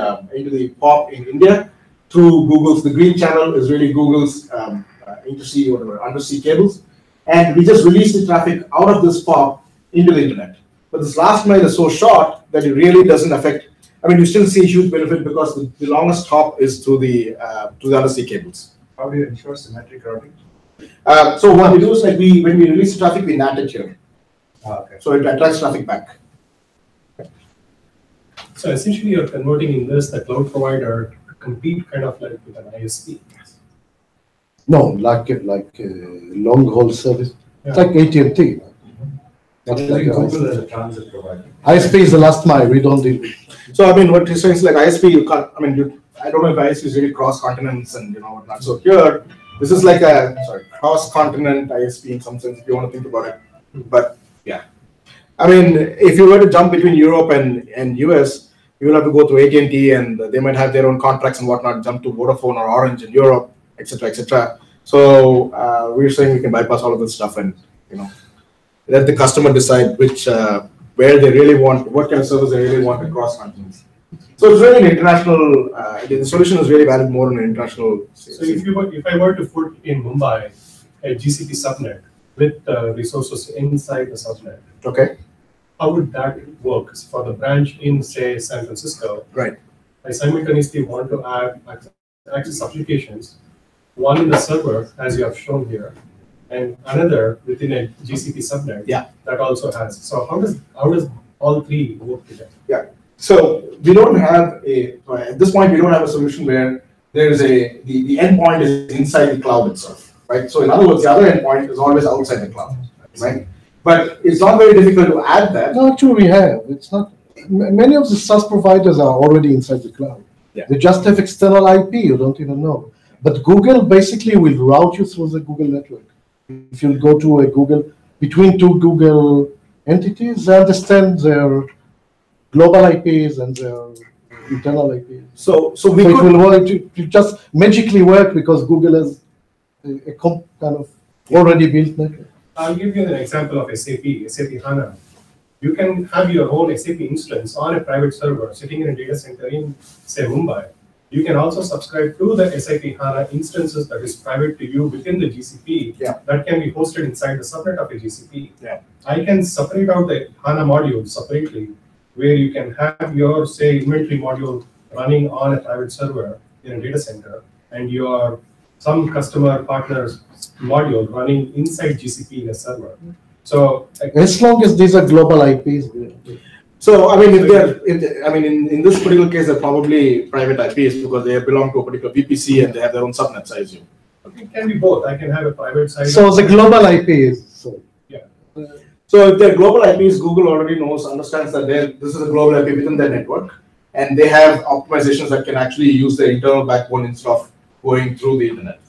POP in India through Google's. The green channel is really Google's intersea, whatever, undersea cables, and we just release the traffic out of this POP into the internet. But this last mile is so short that it really doesn't affect. I mean, you still see a huge benefit because the longest hop is through the undersea cables. How do you ensure symmetric routing? So what we do is, like, when we release the traffic, we NAT it here. Okay. So it attracts traffic back. So essentially, you're converting in this the cloud provider to compete kind of like with an ISP. No, like long haul service. Yeah. It's like AT&T. That's Using like Google as a transit provider. ISP is the last mile. We don't deal with. So I mean, what you're saying is, like, ISP, you can't. I mean, I don't know if ISP is really cross continents and whatnot. So here, this is like a cross continent ISP in some sense, if you want to think about it. But yeah, I mean, if you were to jump between Europe and US, you will have to go through AT&T, and they might have their own contracts and whatnot. Jump to Vodafone or Orange in Europe, etc., etc. So we're saying we can bypass all of this stuff and let the customer decide which where they really want, what kind of service they really want across continents. So it's really an international. The solution is really valid more in an international. So if I were to put in Mumbai a GCP subnet with resources inside the subnet, Okay. how would that work for the branch in, say, San Francisco? Right. I simultaneously want to add access applications, one in the server, as you have shown here, and another within a GCP subnet. Yeah. That also has. So how does all three work together? Yeah. So we don't have at this point, we don't have a solution where there's the endpoint is inside the cloud itself, right? So in other words, the other endpoint is always outside the cloud, right? But it's not very difficult to add that. No, actually we have. It's not. Many of the SaaS providers are already inside the cloud. Yeah. They just have external IP. You don't even know. But Google basically will route you through the Google network. If you go to a Google, between two Google entities, they understand their global IPs and their internal IPs. So It will work. It just magically work because Google has a kind of already built network. I'll give you an example of SAP HANA. You can have your own SAP instance on a private server sitting in a data center in, say, Mumbai. You can also subscribe to the SAP HANA instances that is private to you within the GCP. Yeah. That can be hosted inside the subnet of a GCP. Yeah. I can separate out the HANA module separately, where you can have your, say, inventory module running on a private server in a data center, and your some customer partners module running inside GCP in a server. So As long as these are global IPs. So I mean, in this particular case, they're probably private IPs because they belong to a particular VPC and they have their own subnets, I assume. it can be both. I can have a private side. So the global IP is so. Yeah. So if they're global IPs, Google already understands that this is a global IP within their network, and they have optimizations that can actually use their internal backbone instead of going through the internet.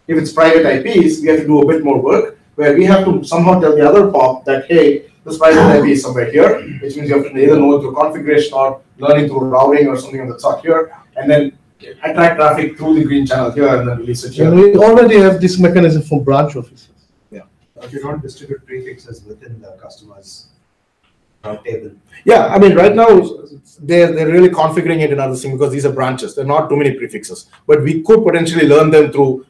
If it's private IPs, we have to do a bit more work, where we have to somehow tell the other POP that, hey, this private IP is somewhere here, which means you have to either know it through configuration or learning through routing or something of that sort here, and then attract traffic through the green channel here and then release it here. And we already have this mechanism for branch offices. If you don't distribute prefixes within the customer's table. Yeah, I mean, right now they're really configuring it in other things because these are branches. There are not too many prefixes, but we could potentially learn them through.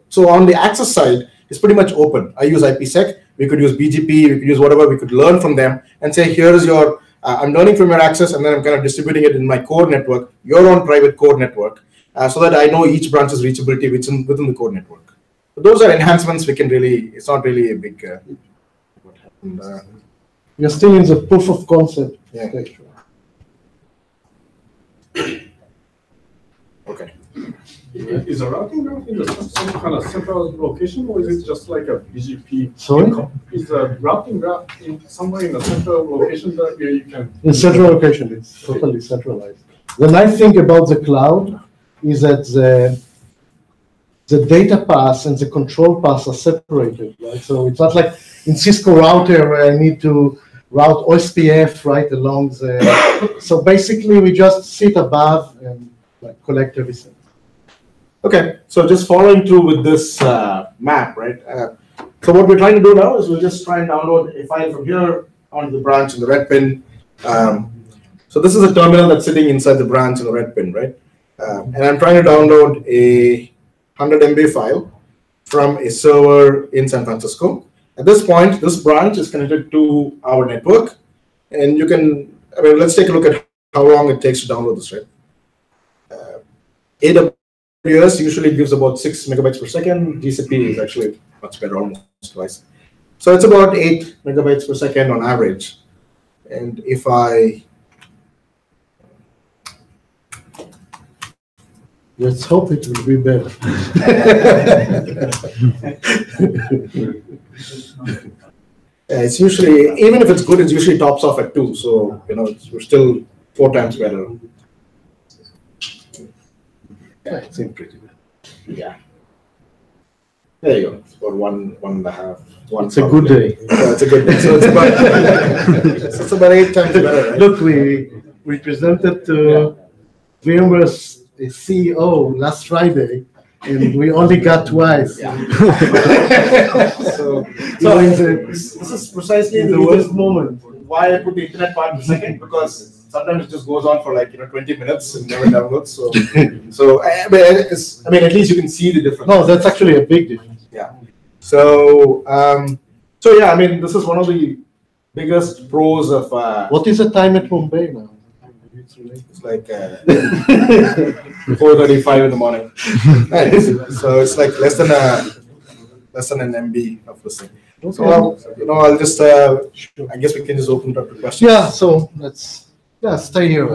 So on the access side, it's pretty much open. I use IPsec. We could use BGP. We could use whatever. We could learn from them and say, here is your. I'm learning from your access, and then I'm kind of distributing it in my core network, your own private core network, so that I know each branch's reachability within the core network. So those are enhancements we can really. It's not really a big. What happened? We are still in the proof of concept stage. Okay. Is a routing graph in some kind of central location, or is it just like a BGP? Sorry? Is a routing graph somewhere in a central location that where you can? In central location, it's totally centralized. The nice thing about the cloud is that the data paths and the control paths are separated, right? So it's not like in Cisco router where I need to route OSPF right along the. So basically, we just sit above and collect everything. Okay, so just following through with this map, right? So what we're trying to do now is we'll just try and download a file from here onto the branch in the red pin, So this is a terminal that's sitting inside the branch in a red pin, right? And I'm trying to download a 100 MB file from a server in San Francisco. At this point, this branch is connected to our network, and you can, I mean, let's take a look at how long it takes to download this, right? AWS usually gives about 6 megabytes per second. GCP is actually much better, almost twice. So it's about 8 megabytes per second on average. And if I Let's hope it will be better. it's usually, even if it's good, it usually tops off at 2. So, you know, we're still 4 times better. Yeah, it seems pretty good. Yeah. There you go. It's about one and a half. It's a good day. Yeah, it's a good day. So it's about, so it's about 8 times better, right? Look, we presented to VMware's CEO last Friday, and we only got twice. Yeah. So this is precisely the worst moment. why I put the internet part in second, because sometimes it just goes on for like 20 minutes and never downloads. So I mean, at least you can see the difference. No, that's actually a big difference. Yeah. So yeah, I mean, this is one of the biggest pros of. What is the time at Mumbai now? It's like 4:35 in the morning. So it's like less than an MB of this thing. Okay. So I'll just I guess we can just open it up to questions. Yeah. So let's stay here.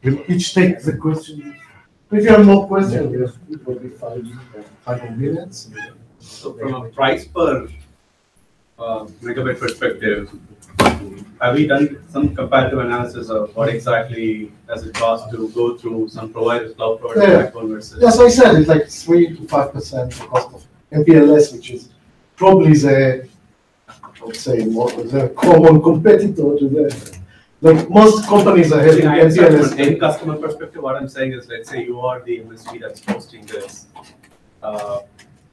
We'll each take the question. If you have more questions, it will be 5 more minutes. So from a price per megabyte perspective, have we done some comparative analysis of what exactly does it cost to go through some providers, cloud provider backbone versus? Yes, I said it's like 3 to 5% the cost of MPLS, which is probably the common competitor to that. Like most companies are having MPLS. From an end customer perspective, what I'm saying is, let's say you are the MSP that's hosting this.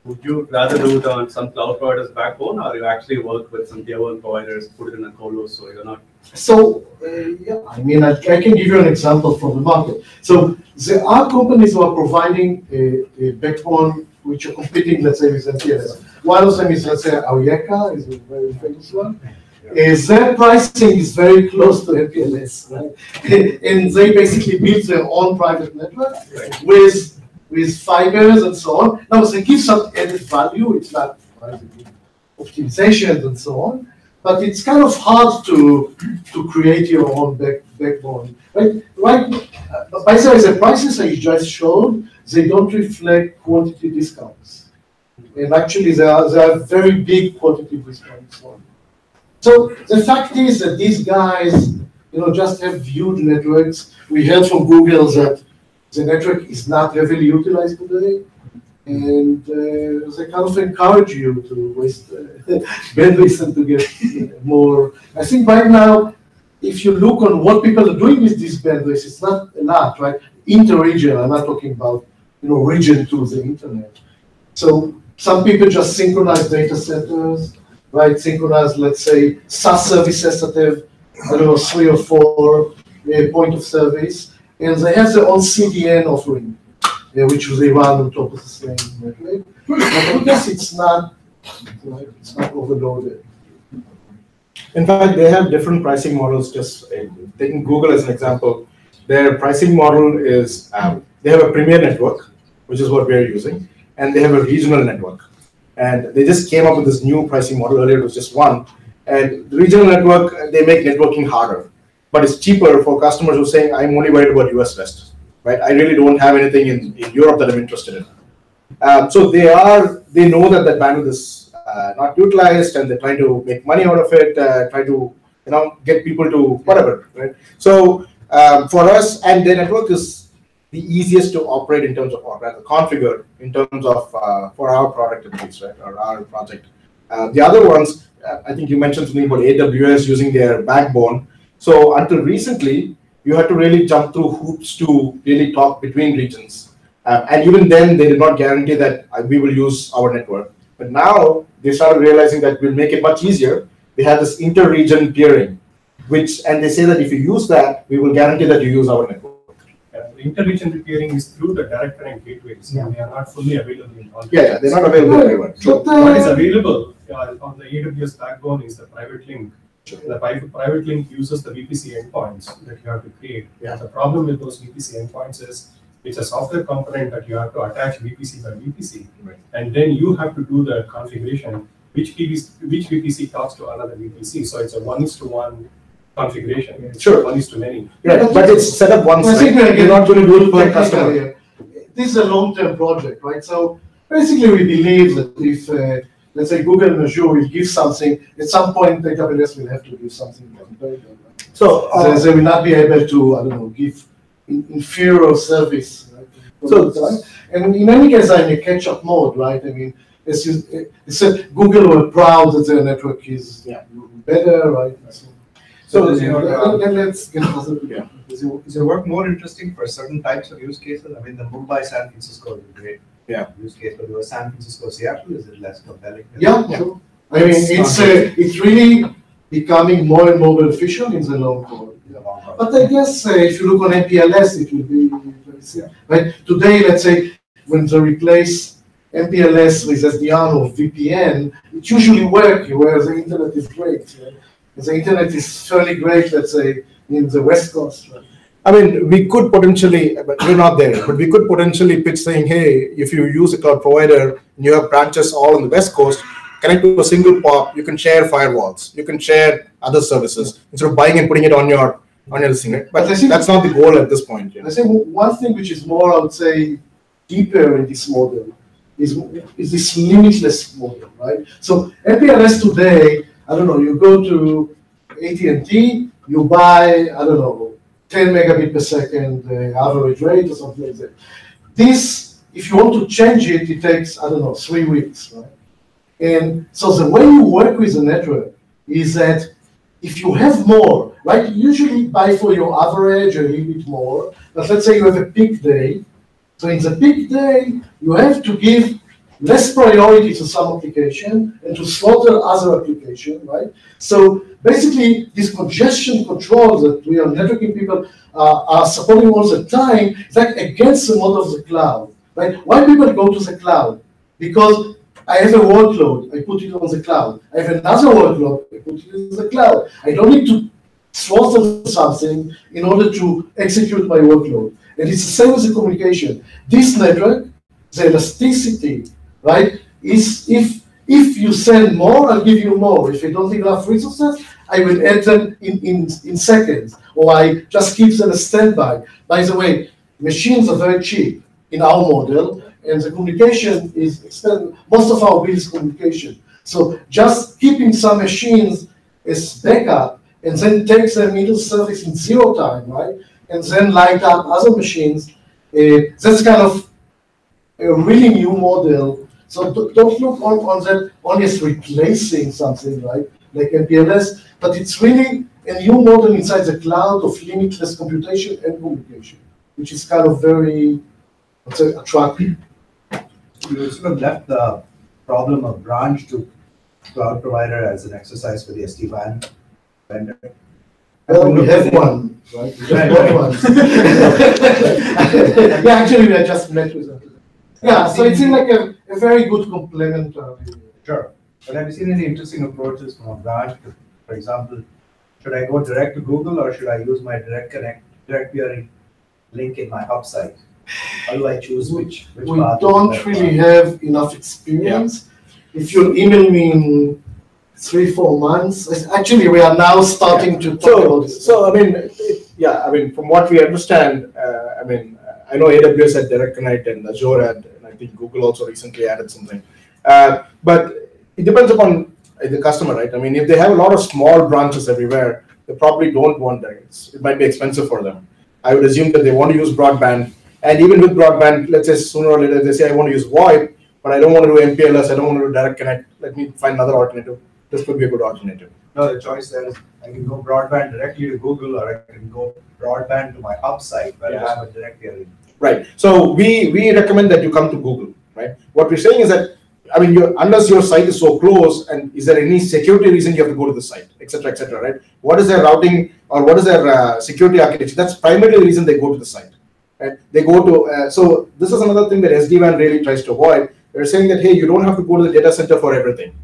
Would you rather do it on some cloud provider's backbone, or you actually work with some tier 1 providers, put it in a colo, so you're not? So, yeah, I mean, I can give you an example from the market. So there are companies who are providing a backbone which are competing, let's say, with MPLS. One of them is, let's say, Auyeka is a very famous one. Their pricing is very close to MPLS, right? And they basically build their own private network with fibers and so on. Now, they give some added value. It's not optimizations and so on, but it's kind of hard to create your own backbone, right? By the way, the prices I just showed, they don't reflect quantity discounts, and actually they are very big quantity discounts. So the fact is that these guys, just have huge networks. We heard from Google that the network is not heavily utilized today, and they kind of encourage you to waste bandwidth and to get more. I think right now, if you look on what people are doing with this bandwidth, it's not a lot, right? Inter-region, I'm not talking about region to the internet. So some people just synchronize data centers, right? Synchronize, let's say, SaaS services that have, 3 or 4 point of service. And they have their own CDN offering, which they run on top of the same network. But I guess it's not overloaded. In fact, they have different pricing models. Just taking Google as an example, their pricing model is they have a premier network, which is what we are using, and they have a regional network. And they just came up with this new pricing model. Earlier it was just one. And the regional network, they make networking harder. But it's cheaper for customers who are saying, I'm only worried about US West, right? I really don't have anything in Europe that I'm interested in. So they know that bandwidth is not utilized, and they're trying to make money out of it, try to get people to whatever, right? So for us, and the network is the easiest to operate in terms of, or rather configure in terms of for our product at least, right, or our project. The other ones, I think you mentioned something about AWS using their backbone. So until recently, you had to really jump through hoops to really talk between regions. And even then, they did not guarantee that we will use our network. But now they started realizing that we'll make it much easier. They have this inter-region peering. and they say that if you use that, we will guarantee that you use our network. The interregional peering is through the direct connect gateways. They are not fully available in all. Yeah, they're not available to everyone. So what is available on the AWS backbone is the private link. The private link uses the VPC endpoints that you have to create. Yeah. The problem with those VPC endpoints is it's a software component that you have to attach VPC by VPC, Right. and then you have to do the configuration which VPC talks to another VPC. So it's a 1:1 configuration. It's Sure. 1:many. Yeah, but it's set up once. I think Right? You're not going to do it per customer. This is a long-term project, right? So basically, we believe that if, let's say, Google and Azure will give something, at some point, AWS will have to give something. So They will not be able to, I don't know, give inferior service. Right? And in any case, I'm in a catch-up mode, right? I mean, as you said, Google were proud that their network is better, right? So is your, let's get yeah. is your work more interesting for certain types of use cases? I mean, the Mumbai, San Francisco is a great use case, but the San Francisco, Seattle, is it less compelling? Yeah. So, I mean, it's really becoming more and more beneficial in the long run. But I guess if you look on MPLS, it will be very similar. Right? Today, let's say, when they replace MPLS with SDN or VPN, it usually works where the internet is great. Right? The internet is fairly great, let's say, in the West Coast. Right? I mean, we could potentially, but we're not there, but we could potentially pitch saying, hey, if you use a cloud provider and you have branches all on the West Coast, connect to a single POP, you can share firewalls, you can share other services instead of buying and putting it on your listing, right? But I think that's not the goal at this point. I think one thing which is more, I would say, deeper in this model is this limitless model, right? So MPLS today, I don't know, you go to AT&T, you buy, I don't know, 10 megabit per second average rate or something like that. This, if you want to change it, it takes, I don't know, 3 weeks, right? And so the way you work with the network is that if you have more, right, you usually buy for your average a little bit more, but let's say you have a peak day. So in the peak day, you have to give less priority to some application and to slaughter other application, right? So basically, this congestion control that we are networking people are supporting all the time is like against the model of the cloud, right? Why people go to the cloud? Because I have a workload, I put it on the cloud. I have another workload, I put it in the cloud. I don't need to slaughter something in order to execute my workload. And it's the same with the communication. This network, the elasticity, right, is if you send more, I'll give you more. If I don't have enough resources, I will add them in seconds, or I just keep them as standby. By the way, machines are very cheap in our model, and the communication is expensive. Most of our bill is communication. So just keeping some machines as backup and then take them into service in 0 time, right? And then light up other machines. That's kind of a really new model. So don't look on that only as replacing something, right? Like MPLS, but it's really a new model inside the cloud of limitless computation and communication, which is kind of very, let's say, attractive. You sort of left the problem of branch to cloud provider as an exercise for the SD-WAN vendor. Well, we have one, right? We just bought one. Yeah, actually, we just met with them. Yeah, so it seems like a very good complement. Sure. But have you seen any interesting approaches from a branch? For example, should I go direct to Google or should I use my direct peering link in my hub site? How do I choose which We path? don't really have enough experience. Yeah. If you email me in 3-4 months, actually we are now starting to talk about this. So I mean, from what we understand, I know AWS had Direct Connect and Azure had, and I think Google also recently added something. But it depends upon the customer, right? I mean, if they have a lot of small branches everywhere, they probably don't want that. It might be expensive for them. I would assume that they want to use broadband. And even with broadband, let's say sooner or later, they say, I want to use VoIP, but I don't want to do MPLS, I don't want to do Direct Connect. Let me find another alternative. This could be a good alternative. No, the choice there is I can go broadband directly to Google or I can go broadband to my hub site where I have a direct peering. Right. So we recommend that you come to Google, right? What we're saying is that, I mean, unless your site is so close, and is there any security reason you have to go to the site? etc., right? What is their routing or what is their security architecture? That's primarily the reason they go to the site, right? They go to, so this is another thing that SD-WAN really tries to avoid. They're saying that, hey, you don't have to go to the data center for everything.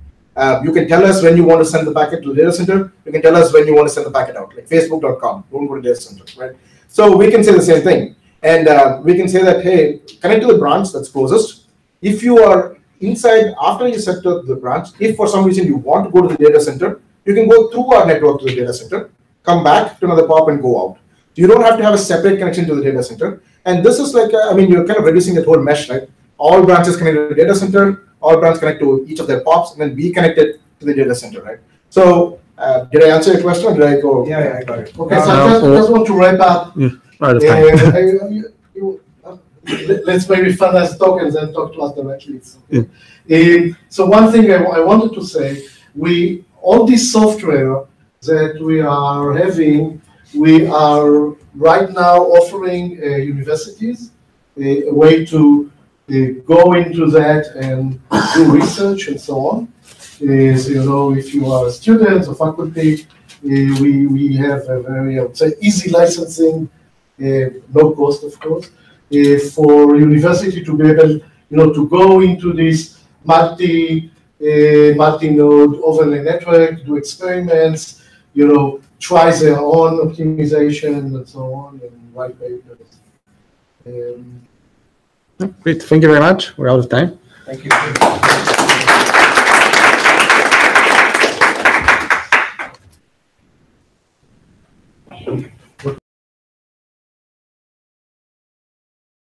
You can tell us when you want to send the packet to the data center. You can tell us when you want to send the packet out, like Facebook.com, don't go to data center, right? So we can say the same thing. And we can say that, hey, connect to the branch that's closest. If you are inside, after you set up the branch, if for some reason you want to go to the data center, you can go through our network to the data center, come back to another POP and go out. You don't have to have a separate connection to the data center. And this is like, I mean, you're kind of reducing that whole mesh, right? All branches connect to the data center, all branches connect to each of their POPs, and then be connected to the data center, right? So did I answer your question or did I go? Yeah, I got it. Okay, so I just want to wrap up. Let's maybe finalize talk and then talk to us directly. So one thing I wanted to say, all this software that we are having, we are right now offering universities a way to go into that and do research and so on. So, you know, if you are a student or faculty, we have a very, I would say, easy licensing, low cost, of course, for university to be able, you know, to go into this multi-node overlay network, do experiments, you know, try their own optimization and so on, and write papers. Great, thank you very much. We're out of time. Thank you.